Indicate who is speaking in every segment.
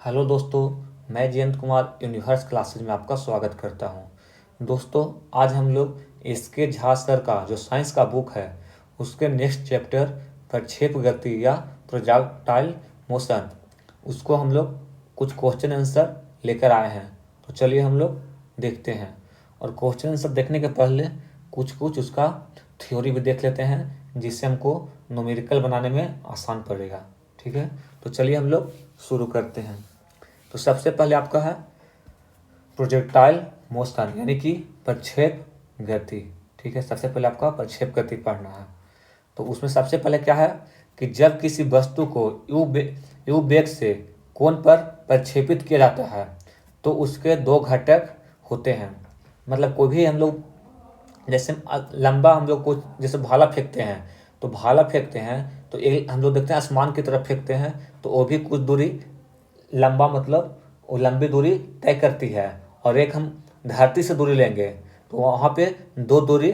Speaker 1: Hello दोस्तों, मैं Jayant Kumar universe classes में आपका स्वागत करता हूं। दोस्तों, आज हम लोग एस.के. झा सर का जो साइंस का बुक है उसके नेक्स्ट चैप्टर प्रक्षेप गति या प्रोजेक्टाइल मोशन उसको हम लोग कुछ क्वेश्चन आंसर लेकर आए हैं। तो चलिए हम लोग देखते हैं। और क्वेश्चन आंसर देखने के पहले कुछ कुछ उसका थ्योरी भी देख लेते हैं, जिससे हमको न्यूमेरिकल बनाने में आसान पड़ेगा। ठीक है, तो चलिए हम लोग शुरू करते हैं। तो सबसे पहले आपका है प्रोजेक्टाइल मोशन यानी कि प्रक्षेप गति। ठीक है, सबसे पहले आपका प्रक्षेप गति पढ़ना है। तो उसमें सबसे पहले क्या है कि जब किसी वस्तु को यू वेग से कोण पर प्रक्षेपित किया जाता है तो उसके दो घटक होते हैं। मतलब कोई भी हम लोग जैसे लंबा हम लोग को जैसे भाला फेंकते हैं, तो भाला फेंकते हैं तो एक हम लोग देखते हैं आसमान की तरफ फेंकते हैं तो वो भी कुछ दूरी लंबा, मतलब वो लंबी दूरी तय करती है। और एक हम धरती से दूरी लेंगे तो वहाँ पे दो दूरी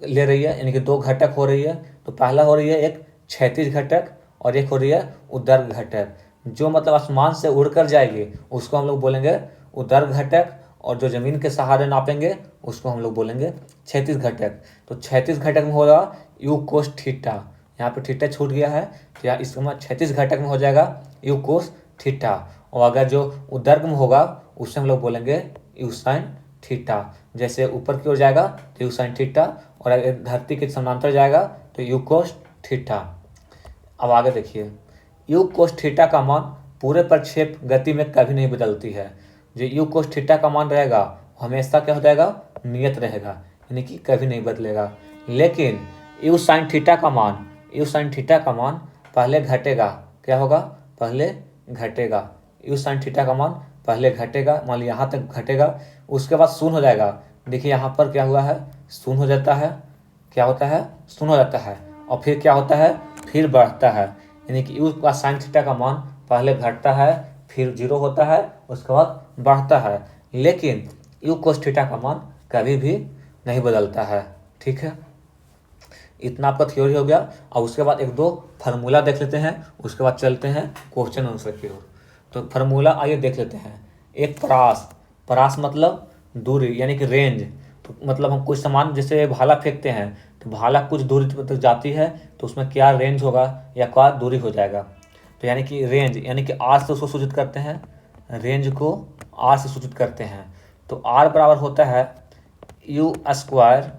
Speaker 1: ले रही है, यानी कि दो घटक हो रही है। तो पहला हो रही है एक क्षैतिज घटक और एक हो रही है ऊर्ध्व घटक। जो मतलब आसमान से उड़कर जाएगी उसको हम लोग बोलेंगे ऊर्ध्व घटक, और जो जमीन के सहारे नापेंगे उसको हम लोग बोलेंगे क्षैतिज घटक। तो क्षैतिज घटक में होगा यू कोस थीटा। यहाँ पे थीटा छूट गया है तो यहाँ इसमें क्षैतिज घटक में हो जाएगा यू कोस थीटा। और अगर जो ऊर्ध्व में होगा उसे हम लोग बोलेंगे यू साइन थीटा। जैसे ऊपर की ओर जाएगा तो यू साइन थीटा, और अगर धरती के समानांतर जाएगा तो यू कोस थीटा। अब आगे देखिए, यू कोस थीटा का मान पूरे प्रक्षेप गति में कभी नहीं बदलती है। जो यू कोस थीटा का मान रहेगा हमेशा क्या हो जाएगा, नियत रहेगा, यानी कि कभी नहीं बदलेगा। लेकिन यू साइन थीटा का मान पहले घटेगा। क्या होगा, पहले घटेगा। यू साइन थीटा का मान पहले घटेगा, मान लीजिए यहाँ तक घटेगा, उसके बाद शून्य हो जाएगा। देखिए यहाँ पर क्या हुआ है, शून्य हो जाता है। क्या होता है, शून्य हो जाता है। और फिर क्या होता है, फिर बढ़ता है। यानी कि यू का साइन थीटा का मान पहले घटता है, फिर जीरो होता है, उसके बाद बढ़ता है। लेकिन यू कोस थीटा का मान कभी भी नहीं बदलता है। ठीक है, इतना आपका थ्योरी हो गया। और उसके बाद एक दो फार्मूला देख लेते हैं, उसके बाद चलते हैं क्वेश्चन आंसर की ओर। तो फार्मूला आइए देख लेते हैं। एक परास मतलब दूरी यानी कि रेंज। तो मतलब हम कुछ सामान जैसे भाला फेंकते हैं तो भाला कुछ दूरी तक जाती है तो उसमें क्या रेंज होगा या क्या दूरी हो जाएगा। तो यानी कि रेंज यानी कि आर से उसको सूचित करते हैं, रेंज को आर से सूचित करते हैं। तो आर बराबर होता है यू स्क्वायर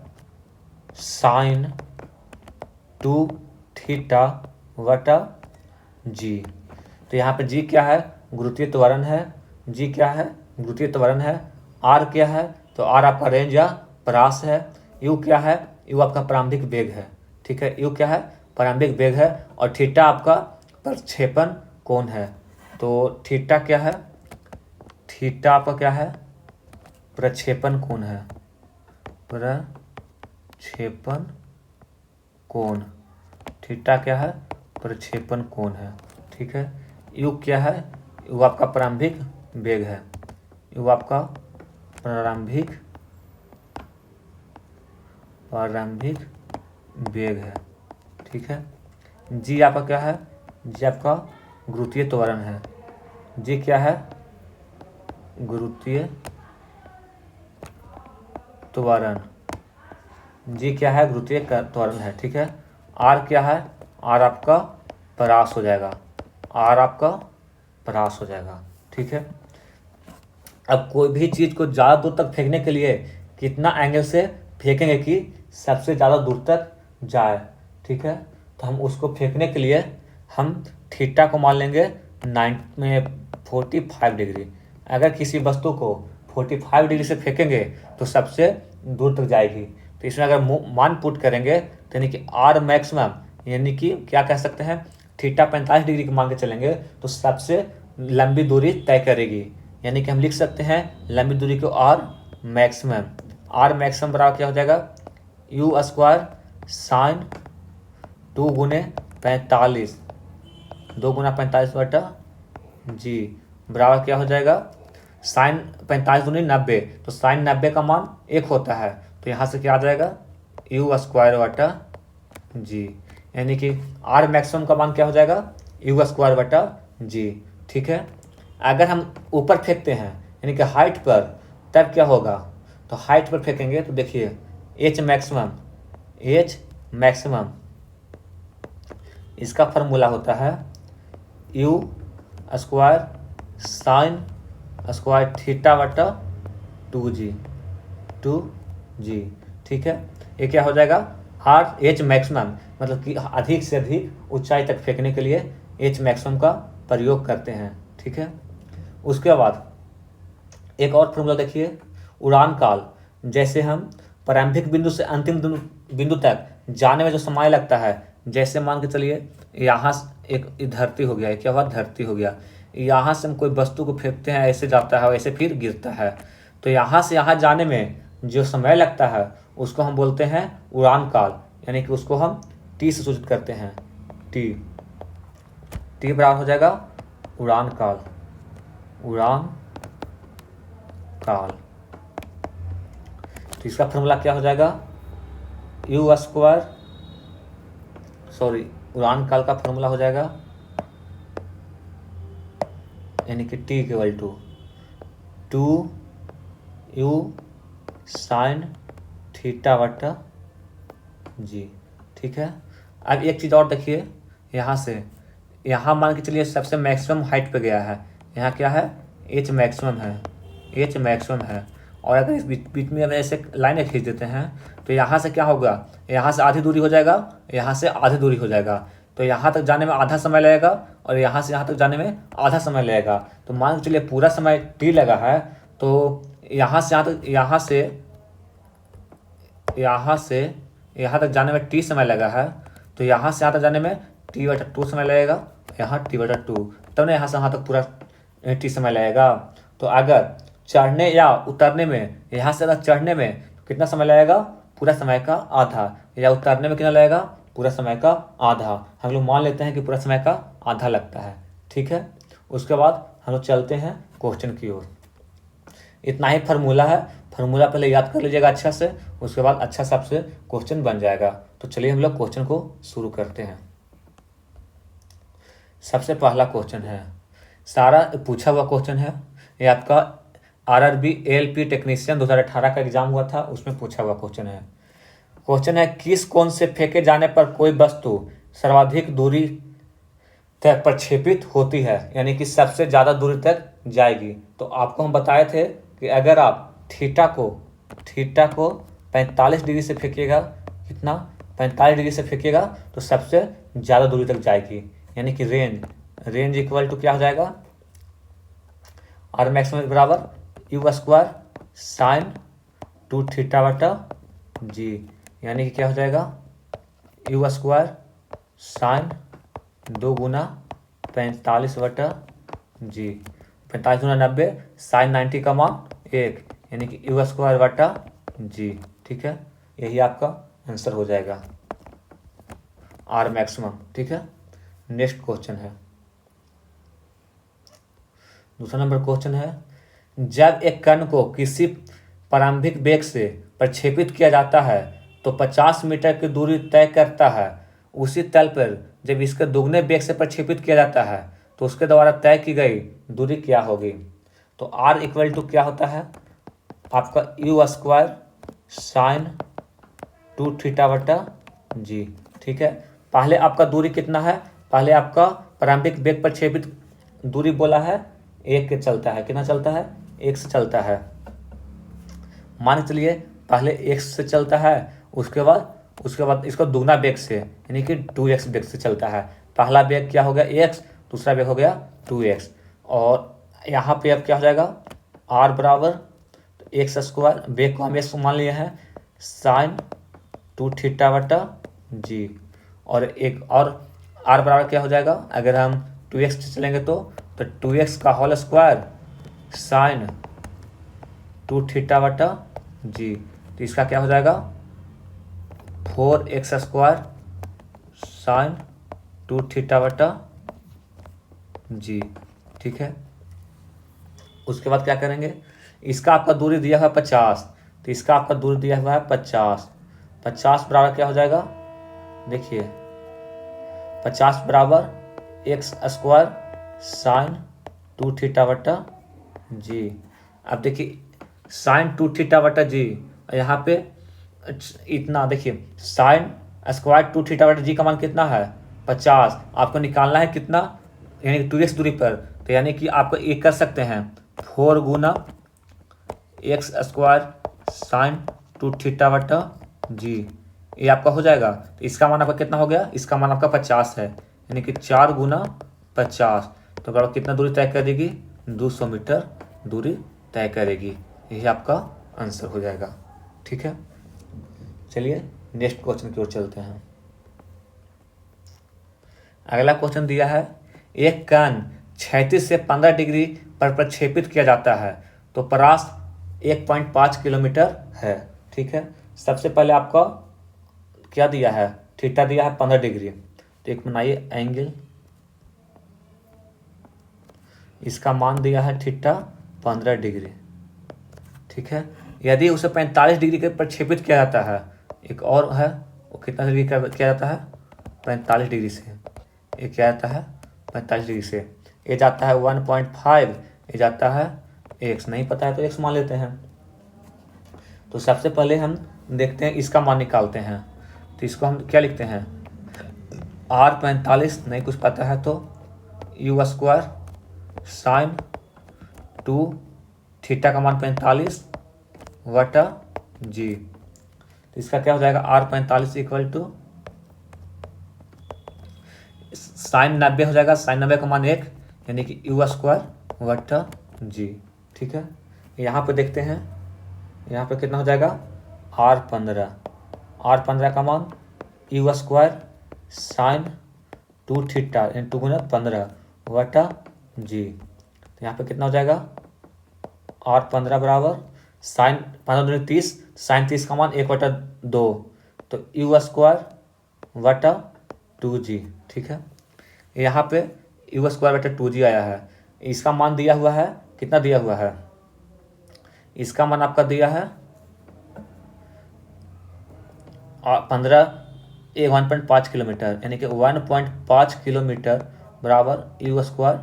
Speaker 1: साइन 2 थीटा बटा जी। तो यहाँ पे जी क्या है, गुरुत्वीय त्वरण है। जी क्या है, गुरुत्वीय त्वरण है। आर क्या है, तो आर आपका रेंज या परास है। यू क्या है, यू आपका प्रारंभिक वेग है। ठीक है, यू क्या है, प्रारंभिक वेग है। और थीटा आपका प्रक्षेपण कोण है। तो थीटा क्या है, थीटा आपका क्या है, प्रक्षेपण कोण है। प्रक्षेपण कोण, थीटा क्या है, प्रक्षेपण कोण है। ठीक है, यू क्या है, यू आपका प्रारंभिक वेग है। यू आपका प्रारंभिक वेग है। ठीक है, जी आपका क्या है, जी आपका गुरुत्वीय त्वरण है। जी क्या है, गुरुत्वीय त्वरण। जी क्या है, गुरुत्वीय त्वरण है। ठीक है, आर क्या है, आर आपका परास हो जाएगा। आर आपका परास हो जाएगा। ठीक है, अब कोई भी चीज़ को ज़्यादा दूर तक फेंकने के लिए कितना एंगल से फेंकेंगे कि सबसे ज़्यादा दूर तक जाए। ठीक है, तो हम उसको फेंकने के लिए हम थीटा को मान लेंगे 45 डिग्री। अगर किसी वस्तु को 45 डिग्री से फेंकेंगे तो सबसे दूर तक जाएगी। तो इसमें अगर मान पुट करेंगे तो यानी कि आर मैक्सिमम, यानी कि क्या कह सकते हैं, थीटा 45 डिग्री की मान के चलेंगे तो सबसे लंबी दूरी तय करेगी। यानी कि हम लिख सकते हैं लंबी दूरी को आर मैक्सिमम। आर मैक्सिमम बराबर क्या हो जाएगा, यू स्क्वायर साइन 2 गुने 45, 2 गुना 45 बटा जी बराबर क्या हो जाएगा, साइन 45 दूनी 90। तो साइन 90 का मान 1 होता है। तो यहाँ से क्या आ जाएगा, यू स्क्वायर बटा जी। यानी कि आर मैक्सिमम का मान क्या हो जाएगा, यू स्क्वायर बटा जी। ठीक है, अगर हम ऊपर फेंकते हैं यानी कि हाइट पर, तब क्या होगा, तो हाइट पर फेंकेंगे तो देखिए एच मैक्सिमम इसका फॉर्मूला होता है you square sine square theta बटा 2g। ठीक है, ये क्या हो जाएगा, आर एच मैक्सिमम, मतलब कि अधिक से अधिक ऊंचाई तक फेंकने के लिए एच मैक्सिमम का प्रयोग करते हैं। ठीक है, उसके बाद एक और फॉर्मूला देखिए, उड़ान काल। जैसे हम प्रारंभिक बिंदु से अंतिम बिंदु तक जाने में जो समय लगता है, जैसे मान के चलिए यहाँ एक धरती हो गया, क्या हुआ, धरती हो गया, यहाँ से हम कोई वस्तु को फेंकते हैं, ऐसे जाता है ऐसे फिर गिरता है, तो यहाँ से यहाँ जाने में जो समय लगता है उसको हम बोलते हैं उड़ान काल, यानी कि उसको हम टी से सूचित करते हैं। टी बराबर हो जाएगा उड़ान काल। तो इसका फॉर्मूला क्या हो जाएगा, यू स्क्वायर, सॉरी, उड़ान काल का फॉर्मूला हो जाएगा यानी कि t equal to u sine theta बटा जी। ठीक है, अब एक चीज़ और देखिए, यहाँ से यहाँ मान के चलिए सबसे मैक्सिमम हाइट पे गया है, यहाँ क्या है, एच मैक्सिमम है, और अगर इस बीच में अगर ऐसे लाइनें खींच देते हैं तो यहाँ से क्या होगा, यहाँ से आधी दूरी हो जाएगा, यहाँ से आधी दूरी हो जाएगा, तो यहाँ तक जाने में आधा समय लगेगा और यहाँ से यहाँ तक जाने में आधा समय लगेगा। तो मान के चलिए पूरा समय टी लगा है, तो यहाँ से यहाँ तक, यहाँ तक जाने में टी समय लगा है, तो यहाँ से यहाँ तक जाने में टी बटा 2 समय लगेगा, यहाँ टी बटा 2, तब ना यहाँ से यहाँ तक पूरा टी समय लगेगा। तो अगर चढ़ने या उतरने में, यहाँ से अगर चढ़ने में कितना समय लगेगा, पूरा समय का आधा, या उतरने में कितना लगेगा, पूरा समय का आधा। हम लोग मान लेते हैं कि पूरा समय का आधा लगता है। ठीक है, उसके बाद हम लोग चलते हैं क्वेश्चन की ओर। इतना ही फार्मूला है, फार्मूला पहले याद कर लीजिएगा अच्छा से, उसके बाद अच्छा से आपसे क्वेश्चन बन जाएगा। तो चलिए हम लोग क्वेश्चन को शुरू करते हैं। सबसे पहला क्वेश्चन है, सारा पूछा हुआ क्वेश्चन है, ये आपका RRB ALP टेक्नीशियन 2018 का एग्जाम हुआ था, उसमें पूछा हुआ क्वेश्चन है। क्वेश्चन है, किस कोण से फेंके जाने पर कोई वस्तु सर्वाधिक दूरी तक प्रक्षेपित होती है, यानी कि सबसे ज़्यादा दूरी तक जाएगी। तो आपको हम बताए थे कि अगर आप थीटा को 45 डिग्री से फेंकिएगा, कितना, 45 डिग्री से फेंकिएगा तो सबसे ज़्यादा दूरी तक जाएगी, यानी कि रेंज इक्वल टू क्या हो जाएगा, आर मैक्सिमम बराबर यू स्क्वायर साइन 2 थीटा बटा जी, यानी कि क्या हो जाएगा, यू स्क्वायर साइन 2 गुना 45 बटा जी, 45 गुना 90, साइन 90 का मान 1, यानी कि यू स्क्वायर बटा जी। ठीक है, यही आपका आंसर हो जाएगा, आर मैक्सिमम। ठीक है, नेक्स्ट क्वेश्चन है, दूसरा नंबर क्वेश्चन है, जब एक कण को किसी प्रारंभिक वेग से प्रक्षेपित किया जाता है तो 50 मीटर की दूरी तय करता है, उसी तल पर जब इसके दोगुने वेग से प्रक्षेपित किया जाता है तो उसके द्वारा तय की गई दूरी क्या होगी। तो आर इक्वल टू क्या होता है आपका, यू स्क्वायर साइन 2 थीटा बटा जी। ठीक है, पहले आपका दूरी कितना है, पहले आपका प्रारंभिक वेग प्रक्षेपित दूरी बोला है 1 के चलता है, कितना चलता है, 1 से चलता है। मान के चलिए पहले 1 से चलता है, उसके बाद इसको दुगना वेग से यानी कि 2x वेग से चलता है। पहला वेग क्या हो गया x, दूसरा वेग हो गया 2x, और यहाँ पे अब क्या हो जाएगा, r बराबर एक्स स्क्वायर, वेग को हम x मान लिए हैं साइन 2 थीटा बटा जी, और एक और r बराबर क्या हो जाएगा, अगर हम 2x से चलेंगे तो 2x का होल स्क्वायर साइन 2 थीटा बटा जी, तो इसका क्या हो जाएगा 4x स्क्वायर साइन 2 थीटा बटा जी। ठीक है, उसके बाद क्या करेंगे, इसका आपका दूरी दिया हुआ है 50, तो इसका आपका दूरी दिया हुआ है 50 बराबर क्या हो जाएगा, देखिए 50 बराबर x square sine two theta बटा जी। अब देखिए साइन टू थीटा बटा जी, यहाँ पे इतना देखिए साइन स्क्वायर टू थीटा बटा जी का मान कितना है 50। आपको निकालना है कितना, यानी 2x दूरी पर, तो यानी कि आपको एक कर सकते हैं 4 गुना x square sine two theta बटा जी, ये आपका हो जाएगा। तो इसका मान आपका कितना हो गया, इसका मान आपका 50 है, यानी कि 4 गुना 50, तो बराबर कितना दूरी तय करेगी 200 मीटर दूरी तय करेगी। यही आपका आंसर हो जाएगा। ठीक है, चलिए नेक्स्ट क्वेश्चन की ओर चलते हैं। अगला क्वेश्चन दिया है एक कण क्षैतिज से 15 डिग्री पर प्रक्षेपित किया जाता है तो परास 1.5 किलोमीटर है। ठीक है, सबसे पहले आपका क्या दिया है, थीटा दिया है 15 डिग्री, तो एक बनाइए एंगल, इसका मान दिया है थीटा 15 डिग्री। ठीक है, यदि उसे 45 डिग्री के प्रक्षेपित किया जाता है, एक और है वो कितना डिग्री किया जाता है 45 डिग्री से, ये क्या जाता है 45 डिग्री से, ये जाता है 1.5, ये जाता है x, नहीं पता है तो x मान लेते हैं। तो सबसे पहले हम देखते हैं इसका मान निकालते हैं, तो इसको हम क्या लिखते हैं r45, नहीं कुछ पता है तो u square sine two theta का मान 45 बटा जी, तो इसका क्या हो जाएगा r45 इक्वल टू साइन 90 हो जाएगा, साइन 90 का मान 1, यानी कि u स्क्वायर बटा जी। ठीक है, यहाँ पे देखते हैं, यहाँ पे कितना हो जाएगा r15 का मान u square sine two theta यानी 2 गुना 15 बटा जी, तो यहाँ पे कितना हो जाएगा r15 बराबर साइन 15 दूनी 30, साइन 30 का मान 1/2, तो u स्क्वायर बटा 2g। ठीक है, यहाँ पे u स्क्वायर बटा 2g आया है, इसका मान दिया हुआ है कितना दिया हुआ है, इसका मान आपका दिया है 1.5 किलोमीटर, यानी कि 1.5 किलोमीटर बराबर u स्क्वायर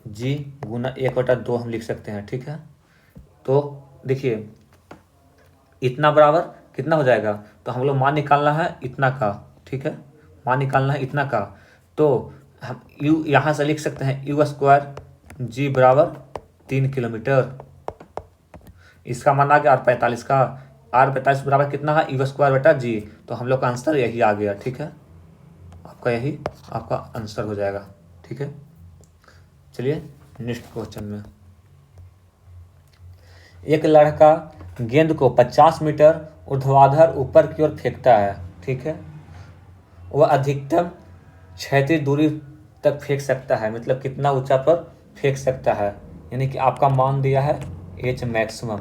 Speaker 1: जी गुना 1/2 हम लिख सकते हैं। ठीक है, तो देखिए इतना बराबर कितना हो जाएगा, तो हम लोग मान निकालना है इतना का। ठीक है, मान निकालना है इतना का, तो हम u यहाँ से लिख सकते हैं u स्क्वायर जी बराबर 3 किलोमीटर, इसका मान आ गया r45 का, r45 बराबर कितना है u स्क्वायर बटा जी, तो हम लोग का आंसर यही आ गया। ठीक है, आपका यही आपका आंसर हो जाएगा। ठीक है, चलिए नेक्स्ट क्वेश्चन में, एक लड़का गेंद को 50 मीटर ऊर्ध्वाधर ऊपर की ओर फेंकता है। ठीक है, वह अधिकतम क्षैतिज दूरी तक फेंक सकता है, मतलब कितना ऊंचा पर फेंक सकता है, यानी कि आपका मान दिया है एच मैक्सिमम,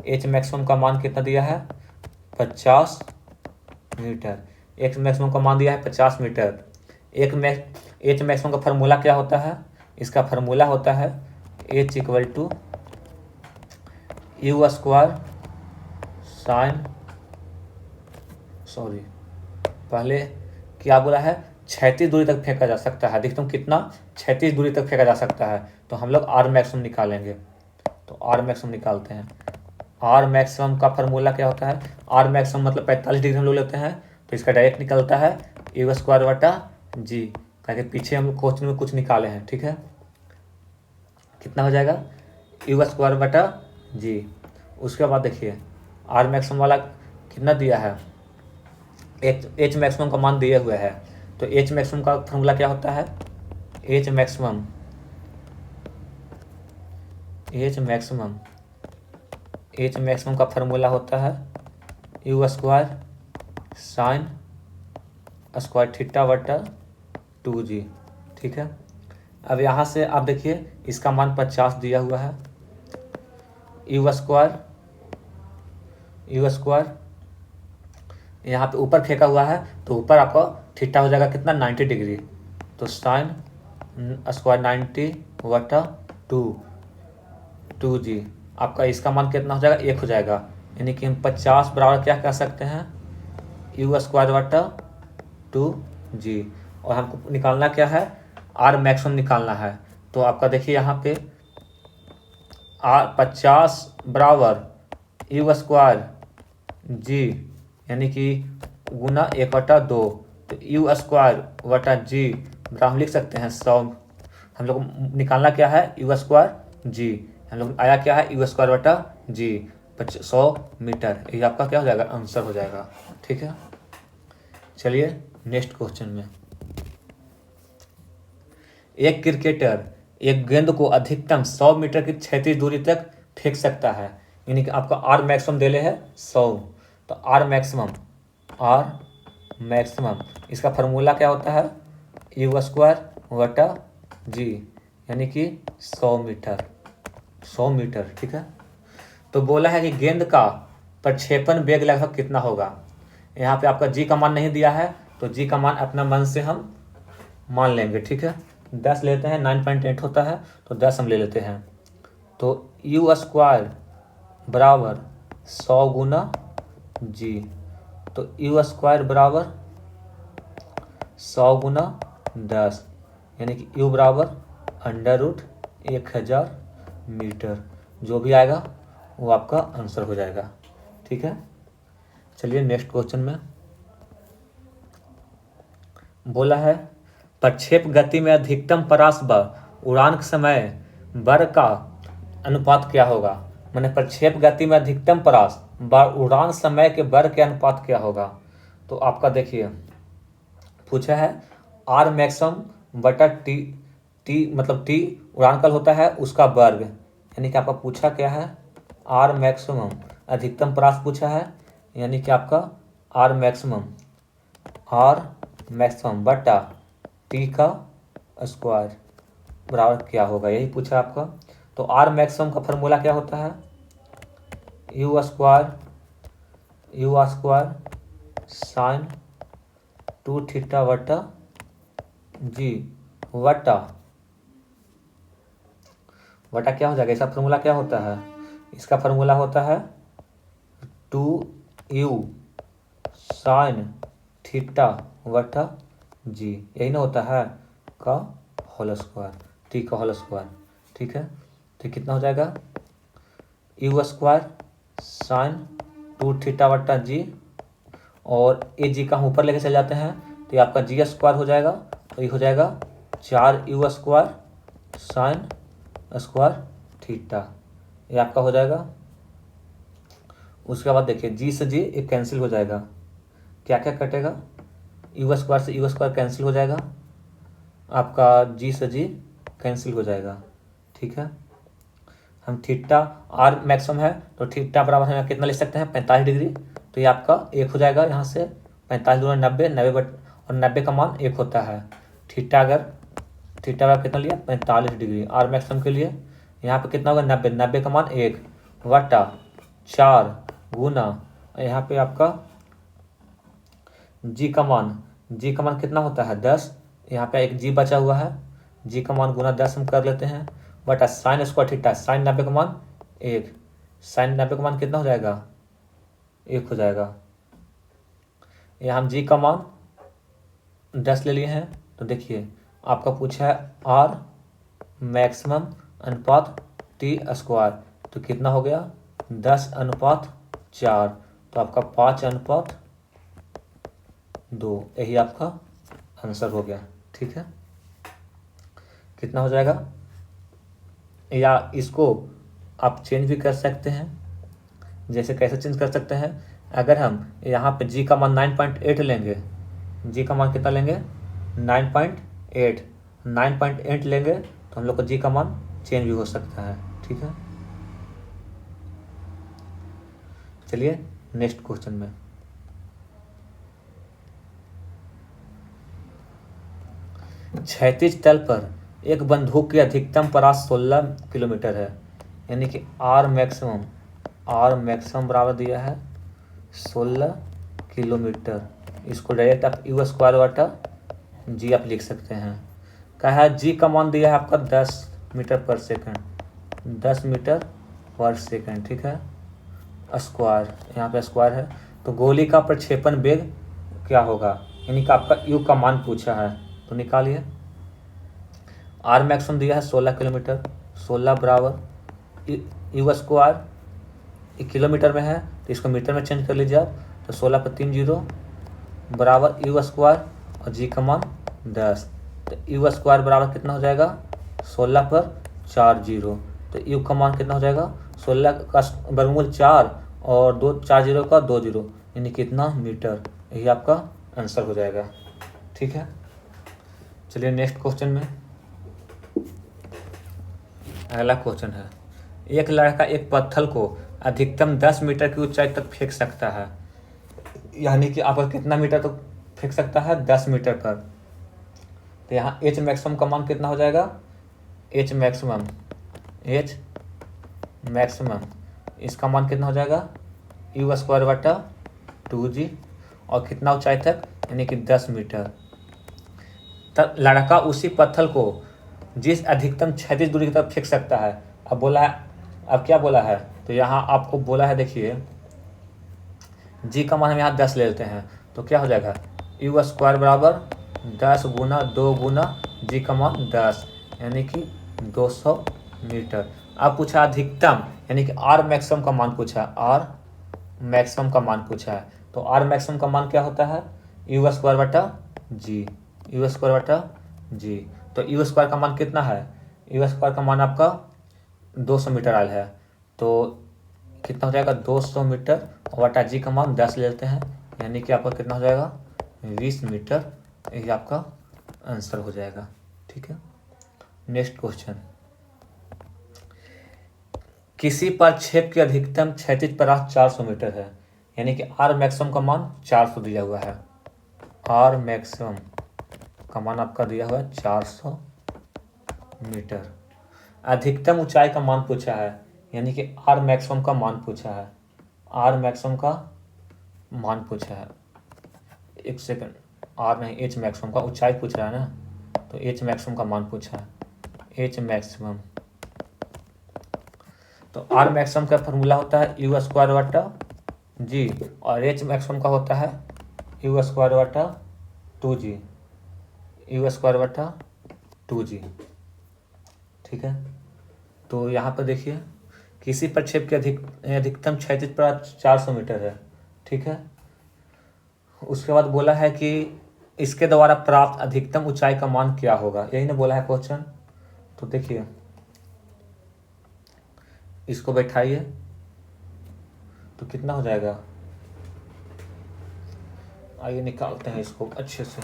Speaker 1: एच मैक्सिमम का मान कितना दिया है 50 मीटर, एच मैक्सिमम का मान दिया है 50 मीटर। एच मैक्सिमम का फार्मूला क्या होता है, इसका फार्मूला होता है h equal to u square sine, sorry पहले क्या बोला है, क्षैतिज दूरी तक फेंका जा सकता है, अधिकतम कितना क्षैतिज दूरी तक फेंका जा सकता है, तो हम लोग आर मैक्सिमम निकालेंगे, तो आर मैक्सिमम निकालते हैं। आर मैक्सिमम का फार्मूला क्या होता है, आर मैक्सिमम मतलब 45 डिग्री हम लोग लेते हैं, तो इसका डायरेक्ट निकलता है यू स्क्वायर बटा जी, ताकि पीछे हम क्वेश्चन में कुछ निकाले हैं। ठीक है, कितना हो जाएगा यू स्क्वायर बटा जी। उसके बाद देखिए आर मैक्सिमम वाला कितना दिया है, एच मैक्सिमम का मान दिए हुए है, तो एच मैक्सिमम का फार्मूला क्या होता है, एच मैक्सिमम का फार्मूला होता है you square sine square theta बटा 2g। ठीक है, अब यहाँ से आप देखिए इसका मान 50 दिया हुआ है, यू स्क्वायर यहाँ पे ऊपर फेंका हुआ है, तो ऊपर आपका थीटा हो जाएगा कितना 90 डिग्री, तो साइन स्क्वायर 90 बटा 2g, आपका इसका मान कितना हो जाएगा 1 हो जाएगा, यानी कि हम 50 बराबर क्या कह सकते हैं यू स्क्वायर बटा 2g, और हमको निकालना क्या है आर मैक्सिमम निकालना है, तो आपका देखिए यहाँ पे 50 बराबर यू स्क्वायर जी, यानी कि गुना 1/2, तो यू स्क्वायर बटा जी बराबर हम लिख सकते हैं 100। हम लोग निकालना क्या है, यू स्क्वायर जी, हम लोग आया क्या है, यू स्क्वायर बटा जी 100 मीटर। ये आपका क्या हो जाएगा, आंसर हो जाएगा। ठीक है, चलिए नेक्स्ट क्वेश्चन में। एक क्रिकेटर एक गेंद को अधिकतम 100 मीटर की क्षैतिज दूरी तक फेंक सकता है, यानी कि आपका आर मैक्सिमम दे ले है 100, तो आर मैक्सिमम इसका फार्मूला क्या होता है, यू स्क्वायर बटा जी, यानी कि 100 मीटर। ठीक है, तो बोला है कि गेंद का प्रक्षेपण वेग लगभग कितना होगा। यहाँ पे आपका जी का मान नहीं दिया है, तो जी का मान अपना मन से हम मान लेंगे। ठीक है, 10 लेते हैं, 9.8 होता है, तो 10 हम ले लेते हैं। तो यू स्क्वायर बराबर 100 गुना जी, तो यू स्क्वायर बराबर 100 गुना 10, यानी कि यू बराबर √1000 मीटर। जो भी आएगा वो आपका आंसर हो जाएगा। ठीक है, चलिए नेक्स्ट क्वेश्चन में। बोला है प्रक्षेप गति में अधिकतम परास व उड़ान के समय बर का अनुपात क्या होगा। मैंने प्रक्षेप गति में अधिकतम परास व उड़ान समय के बर के अनुपात क्या होगा। तो आपका देखिए पूछा है आर मैक्सिमम बटा टी मतलब टी उड़ान काल होता है उसका वर्ग, यानी कि आपका पूछा क्या है, आर मैक्सिमम अधिकतम परास पूछा है, यानी कि आपका आर मैक्सिमम बटा टी का स्क्वायर बराबर क्या होगा, यही पूछा आपका। तो आर मैक्सिमम का फार्मूला क्या होता है, यू स्क्वायर साइन 2θ बटा जी बटा क्या हो जाएगा, इसका फार्मूला क्या होता है, इसका फार्मूला होता है 2u साइन थीटा बटा जी, यही ना होता है का होल स्क्वायर, टी का होल स्क्वायर। ठीक है, तो कितना हो जाएगा, यू स्क्वायर साइन 2θ बटा जी, और ए जी का हम ऊपर लेके चले जाते हैं, तो ये आपका जी स्क्वायर हो जाएगा, तो ये हो जाएगा 4u square sine square theta, ये आपका हो जाएगा। उसके बाद देखिए जी से जी एक कैंसिल हो जाएगा, क्या क्या कटेगा, यू स्क्वायर से यू स्क्वायर कैंसिल हो जाएगा, आपका जी से जी कैंसिल हो जाएगा। ठीक है, हम थीटा आर मैक्सिमम है तो थीटा बराबर हम कितना लिख सकते हैं, 45 डिग्री, तो ये आपका 1 हो जाएगा। यहाँ से 45 दूना 90 और 90 का मान 1 होता है। थीटा का कितना लिया, 45 डिग्री आर मैक्सिमम के लिए। यहाँ पे कितना होगा, 90 का मान 1 बटा 4 गुना, यहाँ पे आपका जी का मान कितना होता है 10, यहाँ पे एक जी बचा हुआ है, जी का मान गुना 10 हम कर लेते हैं, बटा साइन स्क्वायर थीटा, साइन 90 का मान 1, साइन 90 का मान कितना हो जाएगा, 1 हो जाएगा। यहाँ हम जी का मान 10 ले लिए हैं, तो देखिए आपका पूछा है आर मैक्सिमम अनुपात टी स्क्वायर, तो कितना हो गया 10:4, तो आपका 5:2, यही आपका आंसर हो गया। ठीक है, कितना हो जाएगा, या इसको आप चेंज भी कर सकते हैं। जैसे कैसे चेंज कर सकते हैं, अगर हम यहाँ पे जी का मान 9.8 लेंगे, जी का मान कितना लेंगे 9.8 लेंगे, तो हम लोग का जी का मान चेंज भी हो सकता है। ठीक है, चलिए नेक्स्ट क्वेश्चन में। क्षैतिज तल पर एक बंदूक की अधिकतम परास 16 किलोमीटर है, यानी कि आर मैक्सिमम बराबर दिया है 16 किलोमीटर। इसको डायरेक्ट आप यू स्क्वायर बटा जी आप लिख सकते हैं। कहा है जी का मान दिया है आपका 10 मीटर पर सेकंड, 10 मीटर पर सेकंड। ठीक है, स्क्वायर, यहाँ पे स्क्वायर है, तो गोली का प्रक्षेपण वेग क्या होगा, यानी कि आपका यू का मान पूछा है, तो निकालिए। आर मैक्सिमम दिया है 16 किलोमीटर, 16 बराबर यू स्क्वायर, किलोमीटर में है तो इसको मीटर में चेंज कर लीजिए आप, तो 16 पर 3 जीरो बराबर यू स्क्वायर और जी का मान 10, तो यू स्क्वायर बराबर कितना हो जाएगा 16 पर 4 जीरो, तो यू का मान कितना हो जाएगा 16 का वर्गमूल 4 और 4 जीरो का 2 जीरो, यानी कितना मीटर, यही आपका आंसर हो जाएगा। ठीक है, चलिए नेक्स्ट क्वेश्चन में। अगला क्वेश्चन है, एक लड़का एक पत्थर को अधिकतम 10 मीटर की ऊंचाई तक फेंक सकता है, यानी कि आप कितना मीटर तक फेंक सकता है 10 मीटर पर, तो यहाँ एच मैक्सिमम का मान कितना हो जाएगा, एच मैक्सिमम इसका मान कितना हो जाएगा यू स्क्वायर बटा 2g, और कितना ऊंचाई तक, यानी कि 10 मीटर। तब लड़का उसी पत्थर को जिस अधिकतम क्षैतिज दूरी की तरफ फेंक सकता है, अब बोला है, अब क्या बोला है, तो यहाँ आपको बोला है, देखिए जी का मान हम यहाँ 10 ले लेते हैं, तो क्या हो जाएगा यू स्क्वायर बराबर 10 गुना 2 गुना जी का मान 10, यानी कि 200 मीटर। अब पूछा अधिकतम, यानी कि आर मैक्सिमम का मान पूछा, आर मैक्सिमम का मान पूछा है, तो आर मैक्सिमम का मान क्या होता है यू स्क्वायर बटा जी, यू स्क्वायर बटा जी, तो यू स्क्वायर का मान कितना है, यू स्क्वायर का मान आपका 200 मीटर आयल है, तो कितना हो जाएगा 200 मीटर और बटा जी का मान 10 ले लेते हैं, यानी कि आपका कितना हो जाएगा 20 मीटर, ये आपका आंसर हो जाएगा। ठीक है, नेक्स्ट क्वेश्चन, किसी प्रक्षेप की अधिकतम क्षैतिज परास 400 मीटर है, यानी कि आर मैक्सिमम का मान 400 दिया हुआ है, आर मैक्सिमम का मान आपका दिया हुआ है 400 मीटर। अधिकतम ऊंचाई का मान पूछा है, यानी कि आर मैक्सिमम का मान पूछा है, आर मैक्सिमम का मान पूछा है, एक सेकंड, आर नहीं एच मैक्सिमम का ऊंचाई पूछ रहा है ना, तो एच मैक्सिमम का मान पूछा है, एच मैक्सिमम, तो आर मैक्सिमम का फॉर्मूला होता है यू स्क्वायर बटा जी, और एच मैक्सिमम का होता है यू स्क्वायर बटा 2g, यू स्क्वायर बटा 2g। ठीक है, तो यहाँ पर देखिए किसी प्रक्षेप की अधिकतम क्षैतिज परास 400 मीटर है। ठीक है, उसके बाद बोला है कि इसके द्वारा प्राप्त अधिकतम ऊंचाई का मान क्या होगा, यही ना बोला है क्वेश्चन, तो देखिए इसको बैठाइए तो कितना हो जाएगा, आइए निकालते हैं इसको अच्छे से।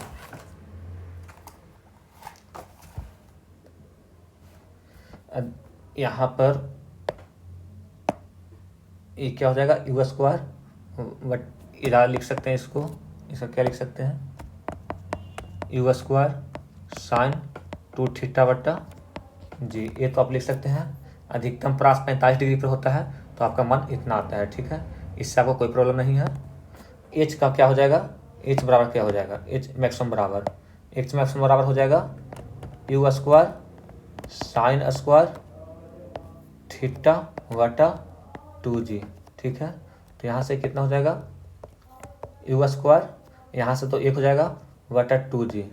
Speaker 1: यहाँ पर ये क्या हो जाएगा यू स्क्वायर बट इधर लिख सकते हैं इसको, इसका क्या लिख सकते हैं यू स्क्वायर साइन 2 थीटा बटा जी, ये तो आप लिख सकते हैं। अधिकतम परास 45 डिग्री पर होता है, तो आपका मान इतना आता है। ठीक है, इससे आपको कोई प्रॉब्लम नहीं है। एच का क्या हो जाएगा, एच बराबर क्या हो जाएगा, एच मैक्सिमम बराबर हो जाएगा you square sine square theta बटा 2g। ठीक है, तो यहाँ से कितना हो जाएगा यू स्क्वायर, यहाँ से तो 1 हो जाएगा बटा 2g,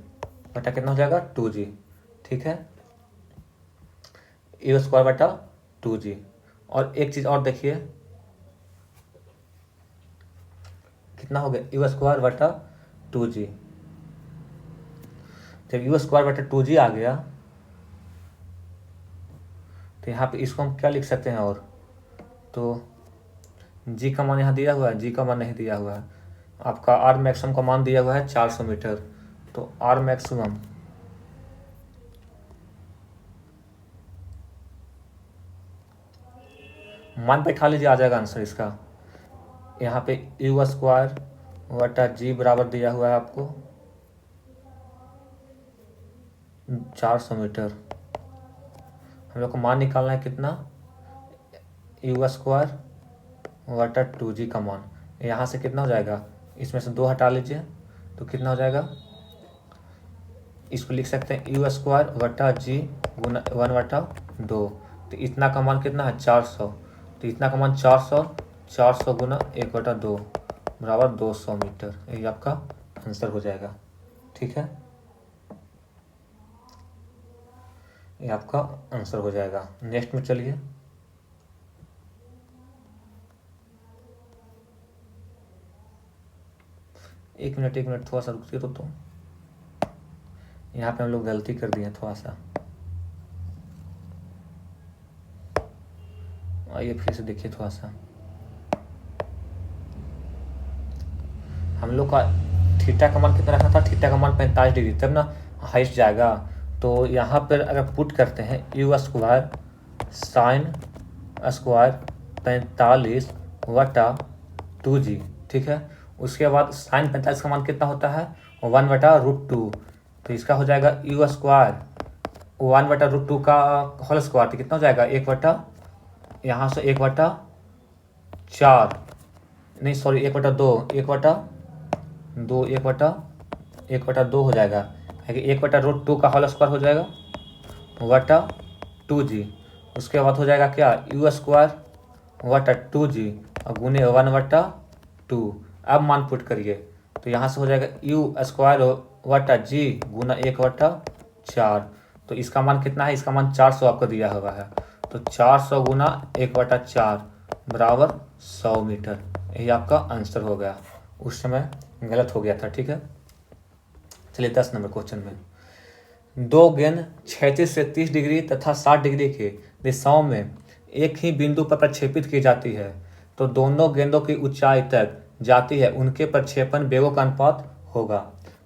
Speaker 1: बटा कितना हो जाएगा 2g। ठीक है, यू स्क्वायर बटा 2g। और एक चीज़ और देखिए कितना हो गया यू स्क्वायर बटा 2g, जब यू स्क्वायर बटा 2g आ गया तो यहाँ पे इसको हम क्या लिख सकते हैं, और तो जी का मान यहाँ दिया हुआ है, जी का मान नहीं दिया हुआ है, आपका आर मैक्सिमम का मान दिया हुआ है 400 मीटर, तो आर मैक्सिमम मान बैठा लीजिए, आ जाएगा आंसर इसका। यहाँ पे यू स्क्वायर बटा जी बराबर दिया हुआ है आपको 400 मीटर, हम लोग को मान निकालना है कितना यू स्क्वायर बटा 2g का मान, यहाँ से कितना हो जाएगा, इसमें से 2 हटा लीजिए तो कितना हो जाएगा, इसको लिख सकते हैं यू स्क्वायर बटा जी गुना 1/2, तो इतना का मान कितना है 400, तो इतना का मान 400 गुना 1/2 बराबर 200 मीटर, ये आपका आंसर हो जाएगा। ठीक है, ये आपका आंसर हो जाएगा। नेक्स्ट में चलिए, एक मिनट थोड़ा सा रुकिए तो यहाँ पे हम लोग गलती कर दिए थोड़ा सा। आइए फिर से देखिए थोड़ा सा। हम लोग का थीटा का मान कितना रखा था, थीटा का मान 45 डिग्री, तब ना हाइस्ट जाएगा। तो यहाँ पर अगर पुट करते हैं यू स्क्वायर साइन स्क्वायर 45 वटा 2g, ठीक है। उसके बाद साइन 45 का मान कितना होता है, 1/√2। तो इसका हो जाएगा यू स्क्वायर 1/√2 का होल स्क्वायर, तो कितना हो जाएगा 1/, यहाँ से 1/4, नहीं सॉरी 1/2, 1/2 हो जाएगा, क्योंकि 1/√2 का होल स्क्वायर हो जाएगा वटा 2g। उसके बाद हो जाएगा क्या, यू स्क्वायर वटा 2g और गुने 1/2। अब मान पुट करिए तो यहाँ से हो जाएगा यू स्क्वायर वटा जी गुना 1/4। तो इसका मान कितना है, इसका मान 400 आपको दिया हुआ है। तो 400 गुना 1/4 बराबर 100 मीटर। यही आपका आंसर हो गया। उस समय गलत हो गया था, ठीक है। चलिए 10 नंबर क्वेश्चन में, दो गेंद 36 से 30 डिग्री तथा 60 डिग्री के दिशाओं में एक ही बिंदु पर प्रक्षेपित की जाती है। तो दोनों गेंदों की ऊंचाई तक जाती है, उनके प्रक्षेपण वेगों का अनुपात होगा।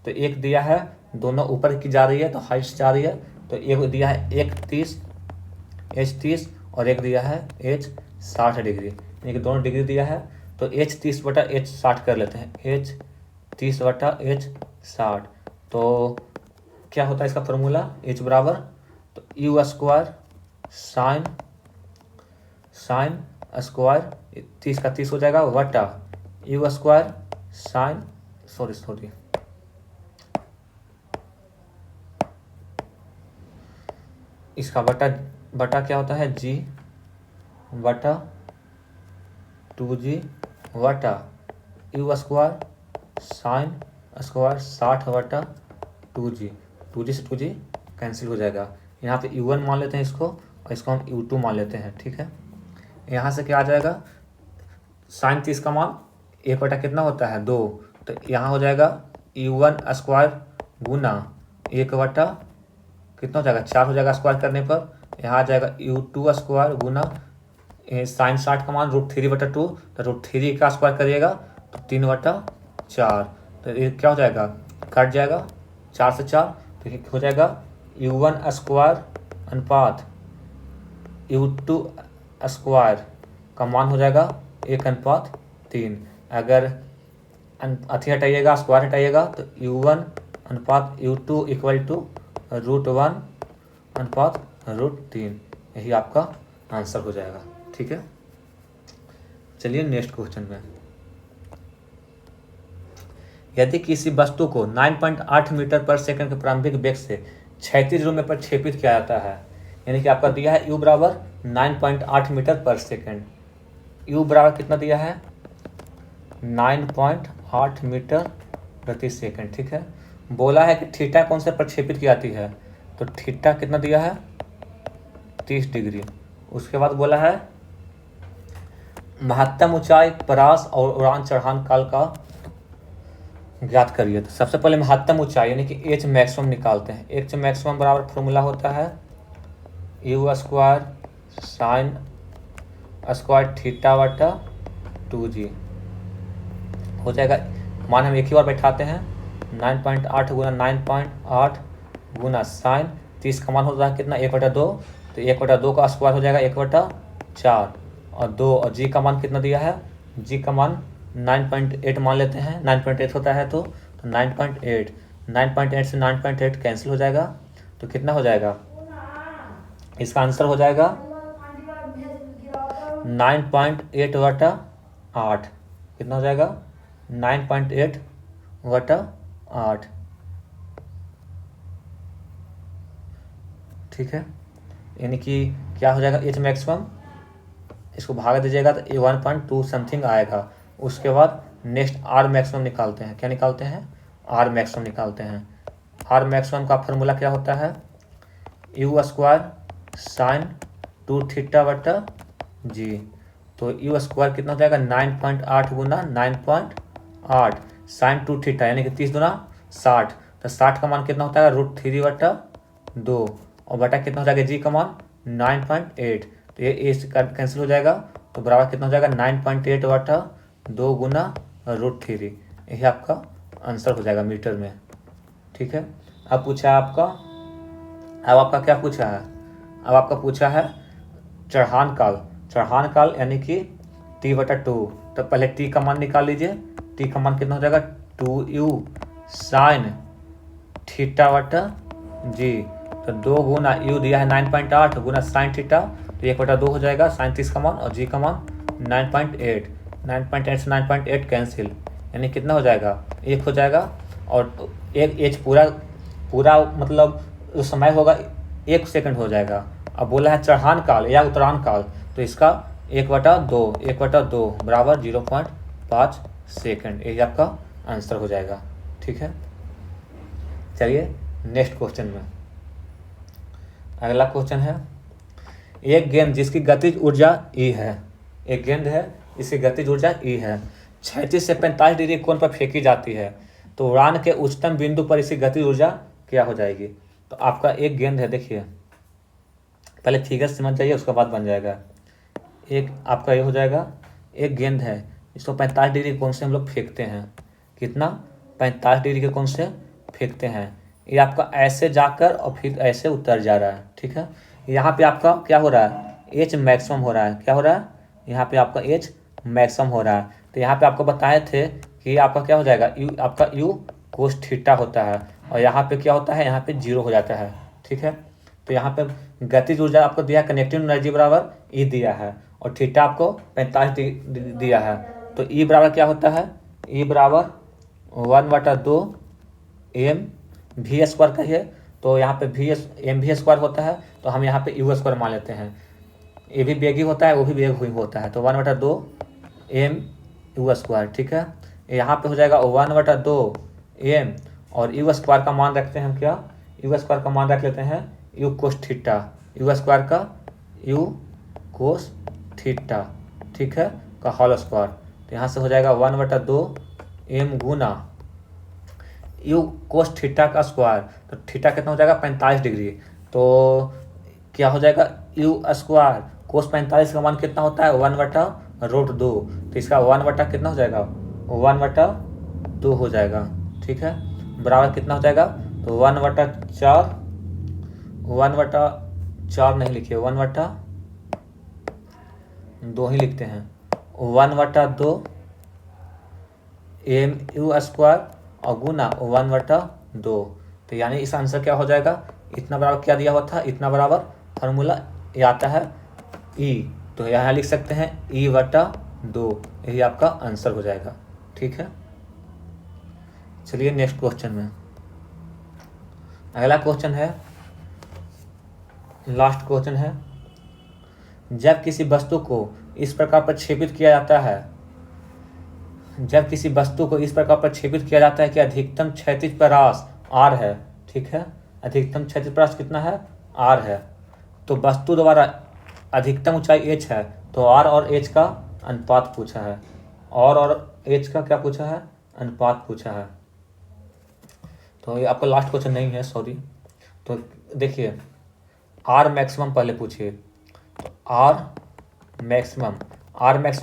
Speaker 1: तो एक दिया है दोनों ऊपर की जा रही है तो हाइट जा रही है, तो एक दिया है H30 और एक दिया है H60 डिग्री, यानी कि दोनों डिग्री दिया है। तो H30/H60 कर लेते हैं, H30/H60। तो क्या होता है इसका फॉर्मूला, H बराबर तो यू स्क्वायर साइन स्क्वायर 30 का 30 हो जाएगा वटा यू स्क्वायर साइन सॉरी इसका बटा क्या होता है जी बटा 2g वटा you square sine square 60/2g। 2g से 2g कैंसिल हो जाएगा। यहाँ पे u1 मान लेते हैं इसको, और इसको हम u2 मान लेते हैं, ठीक है। यहाँ से क्या आ जाएगा, साइन 30 का मान 1 कितना होता है 2, तो यहाँ हो जाएगा u1 स्क्वायर गुना 1 कितना हो जाएगा 4 हो जाएगा स्क्वायर करने पर। यहाँ आ जाएगा u2 स्क्वायर गुना साइन 60 का मान √3/2, तो √3 का स्क्वायर करिएगा तो 3/4। तो ये क्या हो जाएगा, कट जाएगा 4 से 4, तो ये हो जाएगा u1 स्क्वायर अनुपात u2 स्क्वायर का मान हो जाएगा 1/3। अगर अथी हटाइएगा स्क्वायर हटाइएगा तो u1 अनुपात u2 इक्वल टू √1/√3। यही आपका आंसर हो जाएगा, ठीक है। चलिए नेक्स्ट क्वेश्चन में, यदि किसी वस्तु को 9.8 मीटर पर सेकंड के प्रारंभिक वेग से 36 में प्रक्षेपित किया जाता है, यानी कि आपका दिया है u बराबर 9.8 मीटर पर सेकंड। u बराबर कितना दिया है 9.8 मीटर प्रति सेकंड, ठीक है। बोला है कि थीटा कौन से प्रक्षेपित की जाती है, तो थीटा कितना दिया है 30 डिग्री। उसके बाद बोला है महत्तम ऊंचाई परास और उड़ान चढ़ान काल का ज्ञात करिए। तो सबसे पहले महत्तम ऊंचाई यानी कि एच मैक्सिमम निकालते हैं। एच मैक्सिमम बराबर फॉर्मूला होता है you square sine square theta बटा 2g हो जाएगा। मान हम एक ही बार बैठाते हैं 9.8 गुना 9.8 गुना साइन 30 का मान होता है कितना 1/2, तो 1/2 का स्क्वायर हो जाएगा 1/4 और 2, और जी का मान कितना दिया है, जी का मान 9.8 मान लेते हैं, 9.8 होता है तो 9.8 से 9.8 कैंसिल हो जाएगा, तो कितना हो जाएगा इसका आंसर हो जाएगा 9.8/8। कितना हो जाएगा 9.8/8, ठीक है। यानी कि क्या हो जाएगा एच मैक्सिमम, इसको भाग दीजिएगा तो 1.2 समथिंग आएगा। उसके बाद नेक्स्ट आर मैक्सिमम निकालते हैं। क्या निकालते हैं, आर मैक्सिमम निकालते हैं। आर मैक्सिमम का फॉर्मूला क्या होता है यू स्क्वायर साइन 2 थीटा बटा जी। तो यू स्क्वायर कितना हो जाएगा 9.8 गुना 9.8 साइन 2 थीटा यानी कि 30 गुना 60। तो 60 का मान कितना होता है √3 बटा 2 और बटा कितना हो जाएगा जी का मान 9.8। तो ये कैंसिल हो जाएगा तो बराबर कितना हो जाएगा 9.8 बटा 2 गुना √3। यही आपका आंसर हो जाएगा मीटर में। ठीक है। अब पूछा है आपका, अब आपका क्या पूछा है, अब आपका पूछा है चढ़ान काल। चढ़ान काल यानी कि t/2। तो पहले t का मान निकाल लीजिए। t का मान कितना हो जाएगा 2u साइन थीटा बटा जी। तो 2 गुना u दिया है 9.8 गुना साइन थीटा तो 1/2 हो जाएगा साइन 30 का मान और जी का मान 9.8। 9.8 से 9.8 कैंसिल यानी कितना हो जाएगा 1 हो जाएगा और एक एच पूरा मतलब जो समय होगा 1 सेकंड हो जाएगा। अब बोला है चढ़ान काल या उतरान काल तो इसका 1/2 बराबर 0.5 सेकंड। यही आपका आंसर हो जाएगा। ठीक है। चलिए नेक्स्ट क्वेश्चन में, अगला क्वेश्चन है एक गेंद जिसकी गतिज ऊर्जा E है, एक गेंद है इसकी गतिज ऊर्जा E है, 36 से 45 डिग्री कोण पर फेंकी जाती है तो उड़ान के उच्चतम बिंदु पर इसकी गतिज ऊर्जा क्या हो जाएगी। तो आपका एक गेंद है, देखिए पहले फिगर समझ जाइए उसके बाद बन जाएगा। एक आपका ये हो जाएगा एक गेंद है इसको 45 डिग्री कोण से हम लोग फेंकते हैं, कितना 45 डिग्री के कोण से फेंकते हैं। ये आपका ऐसे जाकर और फिर ऐसे उतर जा रहा है। ठीक है। यहाँ पे आपका क्या हो रहा है एच मैक्सिमम हो रहा है। क्या हो रहा है यहाँ पे आपका एच मैक्सिमम हो रहा है। तो यहाँ पे आपको बताए थे कि आपका क्या हो जाएगा यू, आपका यू कोस थीटा होता है और यहाँ पे क्या होता है यहाँ पे 0 हो जाता है। ठीक है। तो यहाँ पे गतिज ऊर्जा आपको दिया कनेक्टिव एनर्जी बराबर ई दिया है और थीटा आपको 45 दिया है। तो ई बराबर क्या होता है ई बराबर 1/2 एम वी स्क्वायर कहिए। तो यहाँ पे एम वी स्क्वायर होता है तो हम यहाँ पे यू स्क्वायर मान लेते हैं। ये भी बेगी होता है वो भी बेग हुई होता है तो 1/2 एम यू स्क्वायर। ठीक है। यहाँ पे हो जाएगा 1/2 एम और यू स्क्वायर का मान रखते हैं हम क्या यू स्क्वायर का मान रख लेते हैं you cos theta, you square का यू कोस थीटा। ठीक है का होल स्क्वायर। तो यहाँ से हो जाएगा 1/2 एम गुना यू कोस थीटा का स्क्वायर। तो थीटा कितना हो जाएगा 45 डिग्री। तो क्या हो जाएगा यू स्क्वायर कोस 45 का मान कितना होता है 1/√2। तो इसका 1/ कितना हो जाएगा 1/2 हो जाएगा। ठीक है। बराबर कितना हो जाएगा तो 1/4 नहीं लिखिए 1/2 ही लिखते हैं 1/2 एम यू स्क्वायर और गुना 1/2। तो यानी इस आंसर क्या हो जाएगा इतना बराबर क्या दिया हुआ था इतना बराबर फार्मूला ये आता है ई। तो यहाँ लिख सकते हैं E/2। यही आपका आंसर हो जाएगा। ठीक है। चलिए नेक्स्ट क्वेश्चन में, अगला क्वेश्चन है लास्ट क्वेश्चन है जब किसी वस्तु को इस प्रकार प्रक्षेपित किया जाता है कि अधिकतम क्षैतिज प्रयास r है। ठीक है। अधिकतम क्षैतिज प्रयास कितना है r है। तो वस्तु द्वारा अधिकतम ऊंचाई h है तो r और h का अनुपात पूछा है। और h का क्या पूछा है अनुपात पूछा है। तो ये आपका लास्ट क्वेश्चन नहीं है, सॉरी। तो देखिए r मैक्सिमम पहले पूछिए। तो r मैक्सिमम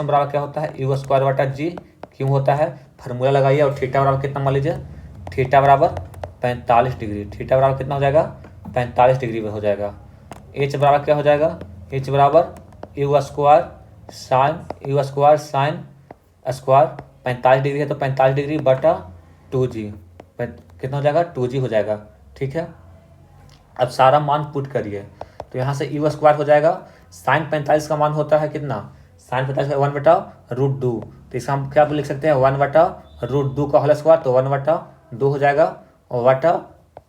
Speaker 1: बराबर क्या होता है यू स्क्वायर बटा जी। क्यों होता है फार्मूला लगाइए और थीटा बराबर कितना मान लीजिए थीटा बराबर 45 डिग्री। थीटा बराबर कितना हो जाएगा 45 डिग्री में हो जाएगा। एच बराबर क्या हो जाएगा एच बराबर you square sine square 45 degree है तो 45 डिग्री बटा 2g कितना हो जाएगा 2g हो जाएगा। ठीक है। अब सारा मान पुट करिए तो यहाँ से यू स्क्वायर हो जाएगा साइन 45 का मान होता है कितना साइन 45 का 1/√2। तो इसका हम क्या लिख सकते हैं 1/√2 का होल स्क्वायर तो 1/2 हो जाएगा और बटा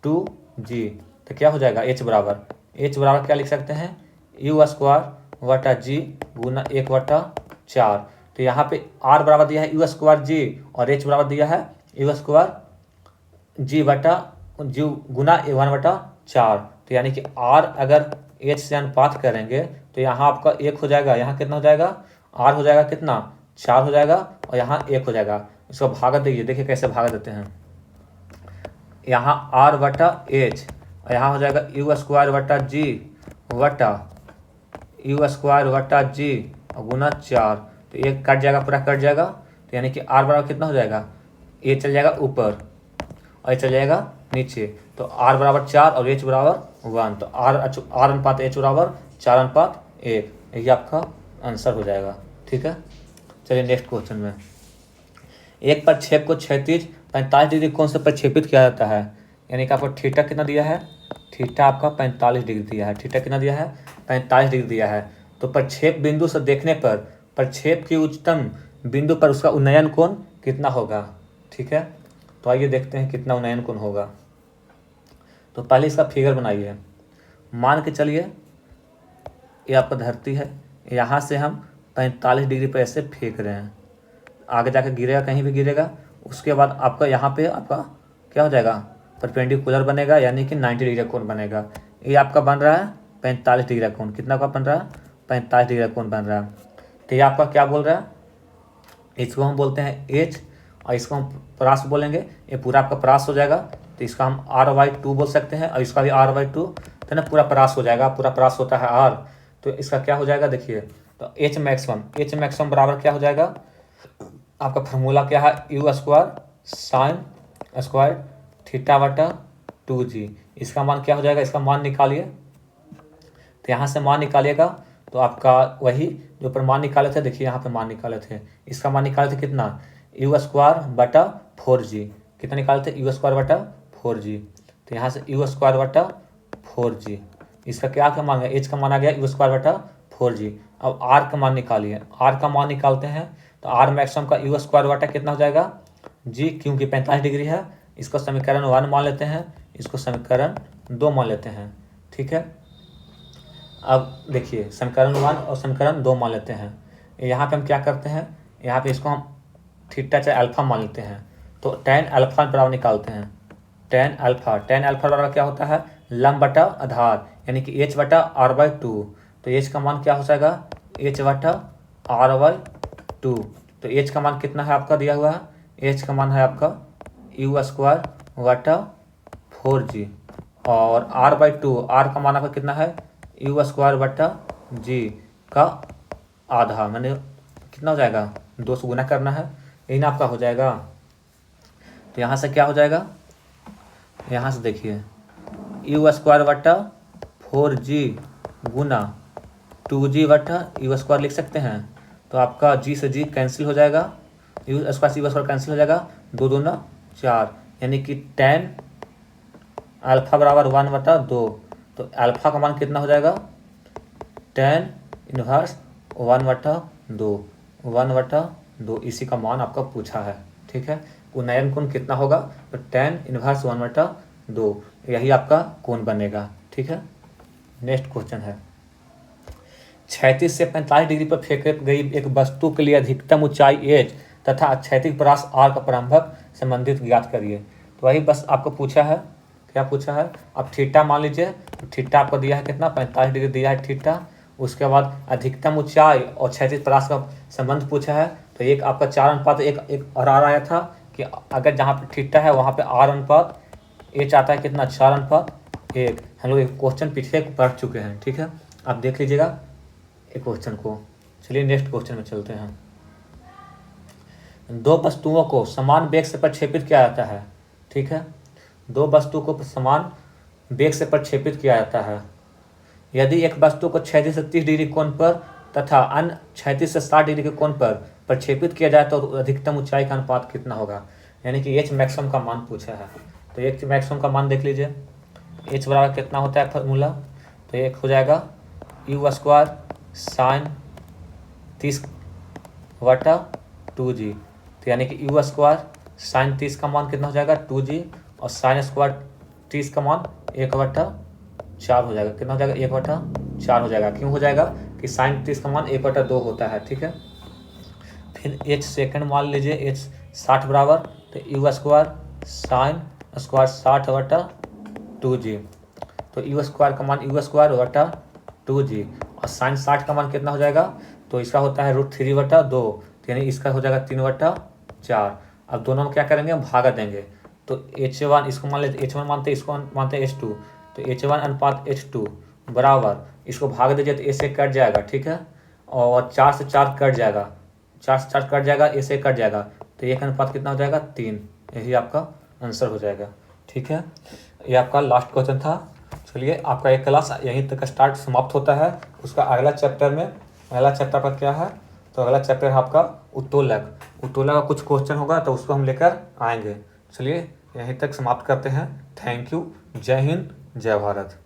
Speaker 1: 2g। तो क्या हो जाएगा h बराबर क्या लिख सकते हैं यू स्क्वायर बटा जी गुना 1/4। तो यहाँ पे r बराबर दिया है यू स्क्वायर जी और h बराबर दिया है यू स्क्वायर जी गुना 1/4। तो यानी कि r अगर h से अनुपात करेंगे तो यहाँ आपका 1 हो जाएगा, यहाँ कितना हो जाएगा, r हो जाएगा कितना, 4 हो जाएगा, और यहाँ 1 हो जाएगा। इसको भागा देखिए, देखिए कैसे भागा देते हैं। यहाँ r बटा h, और यहाँ हो जाएगा यू स्क्वायर बटा जी बटा यू स्क्वायर बटा जी गुना 4। तो ये कट जाएगा, पूरा कट जाएगा। तो यानी कि r बराबर कितना हो जाएगा, ये चल जाएगा ऊपर और ये चल जाएगा नीचे। तो r बराबर 4 और h बराबर 1। तो r अनुपात h बराबर 4:1। यही आपका आंसर हो जाएगा। ठीक है, चलिए नेक्स्ट क्वेश्चन में। एक प्रक्षेप को क्षैतिज 45 डिग्री कोण से प्रक्षेपित किया जाता है। यानी कि आपको थीटा कितना दिया है, थीटा आपका 45 डिग्री दिया है। थीटा कितना दिया है, 45 डिग्री दिया है। तो प्रक्षेप बिंदु से देखने पर प्रक्षेप की उच्चतम बिंदु पर उसका उन्नयन कोण कितना होगा। ठीक है, तो आइए देखते हैं कितना उन्नयन कोण होगा। तो पहले इसका फिगर बनाइए। मान के चलिए ये आपका धरती है, यहाँ से हम 45 डिग्री पर ऐसे फेंक रहे हैं, आगे जाकर गिरेगा, कहीं भी गिरेगा। उसके बाद आपका यहाँ पे आपका क्या हो जाएगा, परपेंडिकुलर बनेगा, यानी कि 90 डिग्री का कोण बनेगा। ये आपका बन रहा है 45 डिग्री का कोण। कितना का बन रहा है, 45 डिग्री का कोण बन रहा है। तो ये आपका क्या बोल रहा है, इसको हम बोलते हैं एच, और इसको हम प्रास बोलेंगे। ये पूरा आपका प्रास हो जाएगा, तो इसका हम r/2 बोल सकते हैं, और इसका भी r/2। तो ना पूरा प्रास हो जाएगा, पूरा प्रास होता है r। तो इसका क्या हो जाएगा, देखिए। तो एच मैक्सिमम बराबर क्या हो जाएगा, आपका फार्मूला क्या है, you square sine square theta बटा 2g। इसका मान क्या हो जाएगा, इसका मान निकालिए। तो यहाँ से मान निकालिएगा तो आपका वही जो पर मान निकाले थे, देखिए यहाँ पे मान निकाले थे। इसका मान निकाले थे कितना, यू स्क्वायर बटा 4g। कितना निकाले थे, यू स्क्वायर बटा 4g। तो यहाँ से यू स्क्वायर बटा 4g, इसका क्या मान है, एच का मान आ गया यू स्क्वायर बटा 4g। अब आर का मान निकालिए। आर का मान निकालते हैं तो आर मैक्सिमम का यू स्क्वायर बटा कितना हो जाएगा जी, क्योंकि 45 डिग्री है। इसको समीकरण 1 मान लेते हैं, इसको समीकरण 2 मान लेते हैं। ठीक है, अब देखिए समीकरण 1 और समीकरण 2 मान लेते हैं। यहाँ पे हम क्या करते हैं, यहाँ पे इसको हम थीटा चाहे अल्फा मान लेते हैं। तो tan अल्फा बराबर निकालते हैं, tan अल्फा बराबर क्या होता है, लंब बटा आधार, यानी कि h बटा r/2। तो h का मान क्या हो जाएगा, h बटा r/2। तो h का मान कितना है आपका दिया हुआ है, h का मान है आपका यू स्क्वायर बटा 4g, और r/2, r का मान आपका कितना है, यू स्क्वायर बटा g का आधा, मैंने कितना हो जाएगा, 2 से गुना करना है, यही ना आपका हो जाएगा। तो यहाँ से क्या हो जाएगा, यहाँ से देखिए यू स्क्वायर बटा 4g गुना 2g बटा यू स्क्वायर लिख सकते हैं। तो आपका g से g कैंसिल हो जाएगा, यू स्क्वायर से यू स्क्वायर कैंसिल हो जाएगा, 2 दूना 4, यानी कि tan अल्फा बराबर 1/2। तो अल्फा का मान कितना हो जाएगा, tan इनवर्स 1/2, इसी का मान आपका पूछा है। ठीक है, उन्नयन कोण कितना होगा, तो tan इनवर्स 1/2, यही आपका कोण बनेगा। ठीक है, नेक्स्ट क्वेश्चन है। क्षैतिज से 45 डिग्री पर फेंकी गई एक वस्तु के लिए अधिकतम ऊंचाई h तथा क्षैतिज व्यास r का प्रारंभक संबंधित ज्ञात करिए। तो वही बस आपको पूछा है, क्या पूछा है, आप थीटा मान लीजिए। तो थीटा आपको दिया है कितना, 45 डिग्री दिया है थीटा। उसके बाद अधिकतम ऊंचाई और क्षैतिज व्यास का संबंध पूछा है। तो एक आपका 4:1 और r आया था कि अगर जहाँ पे थीटा है वहाँ पे r अनुपात h आता है कितना, 4:1। हम लोग एक क्वेश्चन पीछे पढ़ चुके हैं। ठीक है, आप देख लीजिएगा एक क्वेश्चन को। चलिए नेक्स्ट क्वेश्चन में चलते हैं। दो वस्तुओं को समान वेग से प्रक्षेपित किया जाता है। ठीक है, दो वस्तु को समान वेग से प्रक्षेपित किया जाता है। यदि एक वस्तु को क्षैतिज से 30 डिग्री कोण पर तथा अन्य क्षैतिज से 60 डिग्री के कोण पर प्रक्षेपित किया जाए तो अधिकतम ऊंचाई का अनुपात कितना होगा। यानी कि एच मैक्सिमम का मान पूछा है। तो एच मैक्सिमम का मान देख लीजिए, एच बराबर कितना होता है फार्मूला। तो एक हो जाएगा यू स्क्वायर साइन 30 बटा 2g। तो यानी कि यू स्क्वायर साइन 30 का मान कितना हो जाएगा 2g, और साइन स्क्वायर 30 का मान 1/4 हो जाएगा। कितना हो जाएगा, 1/4 हो जाएगा। क्यों हो जाएगा कि साइन 30 का मान 1/2 होता है। ठीक है, फिर एच सेकेंड मान लीजिए, एच 60 बराबर, तो you square sine square 60/2g। तो यू स्क्वायर का मान यू स्क्वायर बटा 2g, और साइन 60 का मान कितना हो जाएगा, तो इसका होता है √3/2, तो यानी इसका हो जाएगा 3/4। अब दोनों में क्या करेंगे, हम भागा देंगे। तो H1 इसको मान लेते, H1 मानते, इसको मानते H2, तो H1 अनुपात H2 बराबर, इसको भाग दीजिए तो ए से कट जाएगा, ठीक है, और 4 से 4 कट जाएगा, 4 से 4 कट जाएगा, ए से कट जाएगा, तो एक अनुपात कितना हो जाएगा 3। यही आपका आंसर हो जाएगा, ठीक है। ये आपका लास्ट क्वेश्चन था। चलिए आपका एक क्लास यहीं तक स्टार्ट समाप्त होता है। उसका अगला चैप्टर में, अगला चैप्टर पर क्या है, तो अगला चैप्टर है आपका उत्तोलक। उत्तोलक का कुछ क्वेश्चन होगा तो उसको हम लेकर आएंगे। चलिए यहीं तक समाप्त करते हैं। Thank you. जय हिंद, जय भारत।